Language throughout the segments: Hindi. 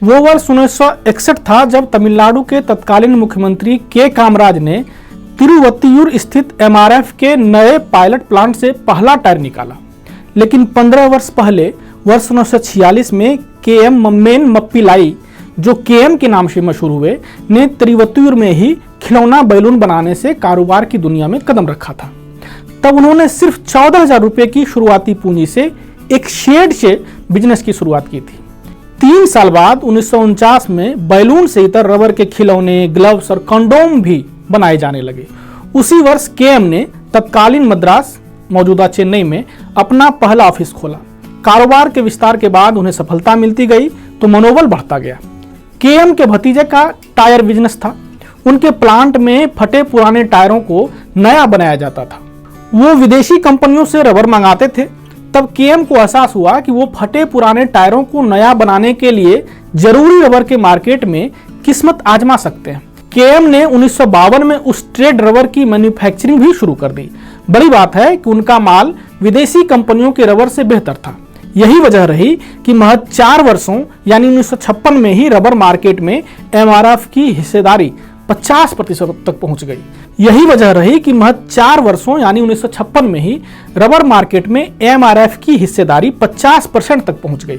वो वर्ष 1961 था जब तमिलनाडु के तत्कालीन मुख्यमंत्री के कामराज ने तिरुवत्तियूर स्थित एमआरएफ के नए पायलट प्लांट से पहला टायर निकाला। लेकिन 15 वर्ष पहले वर्ष 1946 में केएम मम्मेन मप्पिलाई, जो केएम के नाम से मशहूर हुए, ने तिरुवत्तियूर में ही खिलौना बैलून बनाने से कारोबार की दुनिया में कदम रखा था। तब उन्होंने सिर्फ 14,000 रुपए की शुरुआती पूंजी से एक शेड से बिजनेस की शुरुआत की थी। 3 साल बाद 1949 में बैलून से इतर रबर के खिलौने, ग्लव्स और कंडोम भी बनाए जाने लगे। उसी वर्ष केएम ने तत्कालीन मद्रास, मौजूदा चेन्नई में अपना पहला ऑफिस खोला। कारोबार के विस्तार के बाद उन्हें सफलता मिलती गई तो मनोबल बढ़ता गया। केएम के भतीजे का टायर बिजनेस था। उनके प्लांट में फटे पुराने टायरों को नया बनाया जाता था। वो विदेशी कंपनियों से रबर मंगाते थे। तब केएम को एहसास हुआ कि वो फटे पुराने टायरों को नया बनाने के लिए जरूरी रबर के मार्केट में किस्मत आजमा सकते हैं। केएम ने 1952 में उस ट्रेड रबर की मैन्युफैक्चरिंग भी शुरू कर दी। बड़ी बात है कि उनका माल विदेशी कंपनियों के रबर से बेहतर था। यही वजह रही कि महज 4 वर्षों यानी 1956 में ही रबर मार्केट में एमआरएफ की हिस्सेदारी 50% तक पहुंच गई। यही वजह रही कि महज 4 वर्षों यानी 1956 में ही रबर मार्केट में एमआरएफ की हिस्सेदारी 50% तक पहुंच गई।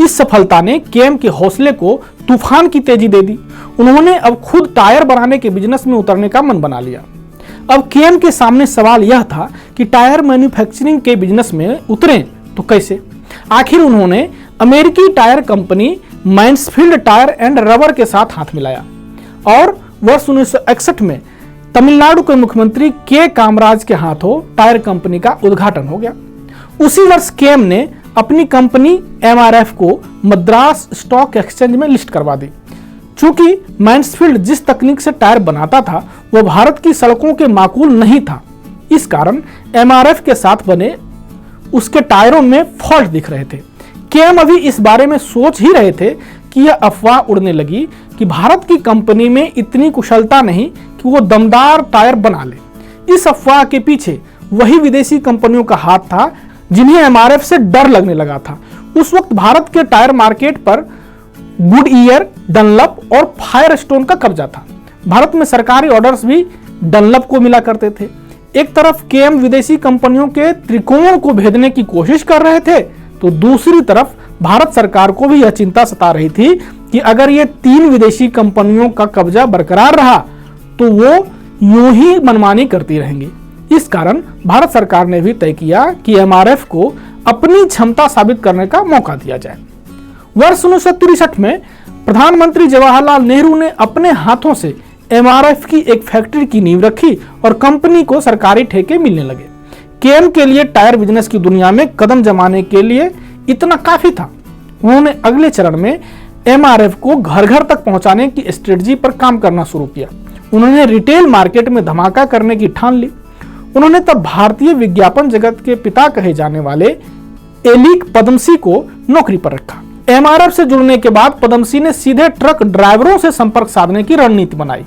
इस सफलता ने केएम के हौसले को तूफान की तेजी दे दी। उन्होंने अब खुद टायर बनाने के बिजनेस में उतरने का मन बना लिया। अब केएम के सामने सवाल यह था कि टायर मैन्युफैक्चरिंग के बिजनेस में उतरें तो कैसे। आखिर उन्होंने अमेरिकी tyre company Mansfield tyre and rubber के साथ हाथ मिलाया और वर्ष 1961 में तमिलनाडु के मुख्यमंत्री के कामराज के हाथों टायर कंपनी का उद्घाटन हो गया। उसी वर्ष केएम ने अपनी कंपनी एमआरएफ को मद्रास स्टॉक एक्सचेंज में लिस्ट करवा दी। चूंकि मैन्सफील्ड जिस तकनीक से टायर बनाता था वह भारत की सड़कों के माकूल नहीं था, इस कारण एमआरएफ के साथ बने उसके टायरों में फॉल्ट दिख रहे थे। केएम अभी इस बारे में सोच ही रहे थे कि यह अफवाह उड़ने लगी कि भारत की कंपनी में इतनी कुशलता नहीं कि वो दमदार टायर बना ले। इस अफवाह के पीछे वही विदेशी कंपनियों का हाथ था जिन्हें एमआरएफ से डर लगने लगा था। उस वक्त भारत के टायर मार्केट पर गुडईयर, डनलप और फायरस्टोन का कब्जा था। भारत में सरकारी ऑर्डर्स भी डनलप को मिला करते थे। एक तरफ केएम विदेशी कंपनियों के त्रिकोण को भेदने की कोशिश कर रहे थे तो दूसरी तरफ भारत सरकार को भी यह चिंता सता रही थी कि अगर ये 3 विदेशी कंपनियों का कब्जा बरकरार रहा तो वो यूं ही मनमानी करती रहेंगी। इस कारण भारत सरकार ने भी तय किया कि एमआरएफ को अपनी क्षमता साबित करने का मौका दिया जाए। वर्ष 1963 में प्रधानमंत्री जवाहरलाल नेहरू ने अपने हाथों से एमआरएफ की एक फैक्ट्री की नींव रखी और कंपनी को सरकारी ठेके मिलने लगे। केएम के लिए टायर बिजनेस की दुनिया में कदम जमाने के लिए इतना काफी था। उन्होंने अगले चरण में एमआरएफ को घर घर तक पहुंचाने की स्ट्रेटजी पर काम करना शुरू किया। उन्होंने रिटेल मार्केट में धमाका करने की ठान ली। उन्होंने तब भारतीय विज्ञापन जगत के पिता कहे जाने वाले एलिक पदमसी को नौकरी पर रखा। एमआरएफ से जुड़ने के बाद पदमसी ने सीधे ट्रक ड्राइवरों से संपर्क साधने की रणनीति बनाई।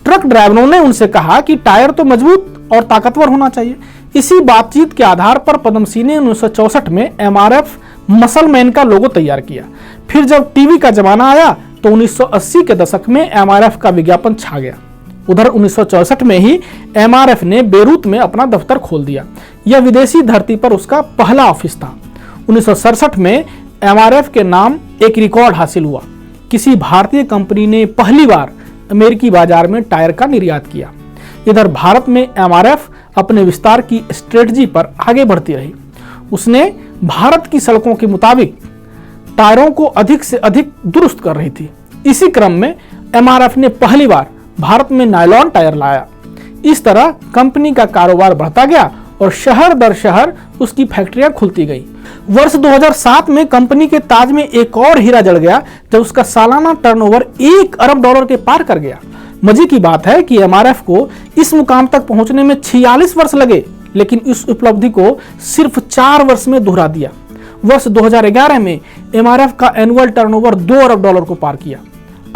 ट्रक ड्राइवरों ने उनसे कहा कि टायर तो मजबूत और ताकतवर होना चाहिए। इसी बातचीत के आधार पर पदमसी ने 1964 में एमआरएफ मसल मैन का लोगो तैयार किया। फिर जब टीवी का जमाना आया तो 1980 के दशक में एमआरएफ का विज्ञापन छा गया। उधर 1964 में ही एमआरएफ ने बेरूत में अपना दफ्तर खोल दिया। यह विदेशी धरती पर उसका पहला ऑफिस था। 1967 में एमआरएफ के नाम एक रिकॉर्ड हासिल हुआ। किसी भारतीय कंपनी ने पहली बार अमेरिकी बाजार में टायर का निर्यात किया। इधर भारत में एमआरएफ अपने विस्तार की स्ट्रेटजी पर आगे बढ़ती रही। उसने भारत की सड़कों के मुताबिक टायरों को अधिक से अधिक दुरुस्त कर रही थी। इसी क्रम में एमआरएफ ने पहली बार भारत में नायलॉन टायर लाया। इस तरह कंपनी का कारोबार बढ़ता गया और शहर दर शहर उसकी फैक्ट्रियां खुलती गई। वर्ष 2007 में कंपनी के ताज में एक और हीरा जड़ गया जब उसका सालाना टर्नओवर $1 अरब के पार कर गया। मजे की बात है कि एमआरएफ को इस मुकाम तक पहुंचने में 46 वर्ष लगे, लेकिन इस उपलब्धि को सिर्फ 4 वर्ष में दोहरा दिया। वर्ष 2011 में एमआरएफ का एनुअल टर्नओवर $2 अरब को पार किया।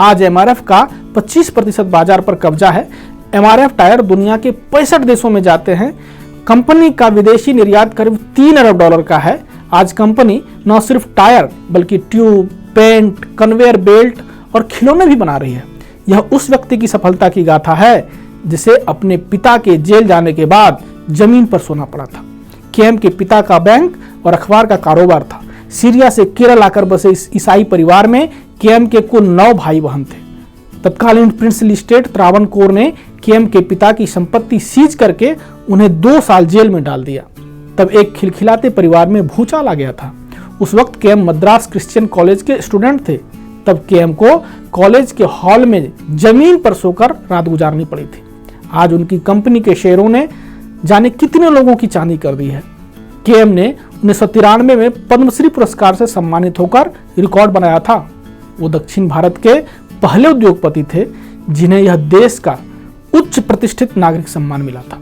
आज एमआरएफ का 25% बाजार पर कब्जा है। एमआरएफ टायर दुनिया के 65 देशों में जाते हैं। कंपनी का विदेशी निर्यात करीब $3 अरब का है। आज कंपनी न सिर्फ टायर बल्कि ट्यूब, पेंट, कन्वेयर बेल्ट और खिलौने भी बना रही है। यह उस व्यक्ति की सफलता की गाथा है जिसे अपने पिता के जेल जाने के बाद जमीन पर सोना पड़ा था। केएम के पिता का बैंक और अखबार का कारोबार था। सीरिया से केरल आकर बसे इस ईसाई परिवार में केएम के कुल 9 भाई बहन थे। तत्कालीन प्रिंसली स्टेट त्रावणकोर ने केएम के पिता की संपत्ति सीज करके उन्हें 2 साल जेल में डाल दिया। तब एक खिलखिलाते परिवार में भूचाल आ गया था। उस वक्त केएम मद्रास क्रिश्चियन कॉलेज के स्टूडेंट थे। तब केएम को कॉलेज के हॉल में जमीन पर सोकर रात गुजारनी पड़ी थी। आज उनकी कंपनी के शेयरों ने जाने कितने लोगों की चांदी कर दी है। केएम ने 1993 में पद्मश्री पुरस्कार से सम्मानित होकर रिकॉर्ड बनाया था। वो दक्षिण भारत के पहले उद्योगपति थे जिन्हें यह देश का उच्च प्रतिष्ठित नागरिक सम्मान मिला था।